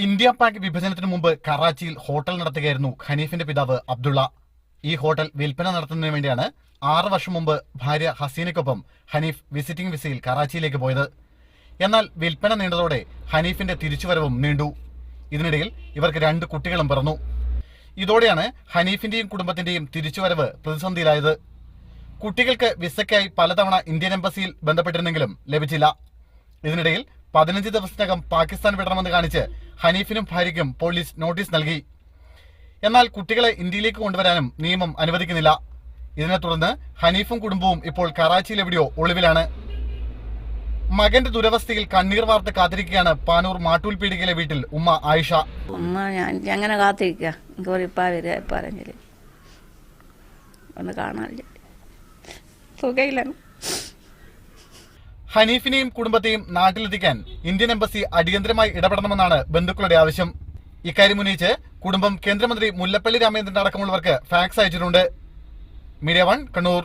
India Pak വിഭജനത്തിന് മുമ്പ് കറാച്ചിയിൽ hotel നടത്തുകയായിരുന്നു ഹനീഫിന്റെ പിതാവ് അബ്ദുള്ള. ഈ ഹോട്ടൽ വിൽപ്പന നടത്തുന്നതിന് വേണ്ടിയാണ് 6 വർഷം മുമ്പ് ഭാര്യ ഹസീനയ്ക്കൊപ്പം ഹനീഫ് വിസിറ്റിംഗ് വിസയിൽ കറാച്ചിയിലേക്ക് പോയത്. എന്നാൽ വിൽപ്പന നീണ്ടതോടെ ഹനീഫിന്റെ തിരിച്ചുവരവും നീണ്ടു. ഇതിനിടയിൽ ഇവർക്ക് 2 കുട്ടികളും പിറന്നു. ഇതോടെയാണ് ഹനീഫിന്റെയും കുടുംബത്തിന്റെയും തിരിച്ചുവരവ് പ്രതിസന്ധിയിലായത്. കുട്ടികൾക്ക് വിസയ്ക്കായി പലതവണ ഇന്ത്യൻ എംബസിയിൽ ബന്ധപ്പെട്ടിരുന്നെങ്കിലും ലഭിച്ചില്ല. ഇതിനിടയിൽ 15 ദിവസത്തിനകം പാകിസ്ഥാൻ വിടണമെന്ന് കാണിച്ച് ഹനീഫിനും ഭാര്യയ്ക്കും പോലീസ് നോട്ടീസ് നൽകി. എന്നാൽ കുട്ടികളെ ഇന്ത്യയിലേക്ക് കൊണ്ടുവരാനും നിയമം അനുവദിക്കുന്നില്ല. ഇതിനെ തുടർന്ന് ഹനീഫും കുടുംബവും ഇപ്പോൾ കറാച്ചിയിൽ എവിടെയോ ഒളിവിലാണ്. മകന്റെ ദുരവസ്ഥയിൽ കണ്ണീർ വാർത്ത് കാത്തിരിക്കുകയാണ് പാനൂർ മാട്ടൂൽ പീടികയിലെ വീട്ടിൽ ഉമ്മ ആയിഷ. അങ്ങനെ കാത്തിരിക്കുക, പറഞ്ഞില്ല ഒന്ന് കാണാനില്ല, സുഖയില്ല. ഹനീഫിനെയും കുടുംബത്തെയും നാട്ടിലെത്തിക്കാൻ ഇന്ത്യൻ എംബസി അടിയന്തരമായി ഇടപെടണമെന്നാണ് ബന്ധുക്കളുടെ ആവശ്യം. ഇക്കാര്യം ഉന്നയിച്ച് കുടുംബം കേന്ദ്രമന്ത്രി മുല്ലപ്പള്ളി രാമചന്ദ്രൻ അടക്കമുള്ളവർക്ക് ഫാക്സ് അയച്ചിട്ടുണ്ട്. മീഡിയ 1 കണ്ണൂർ.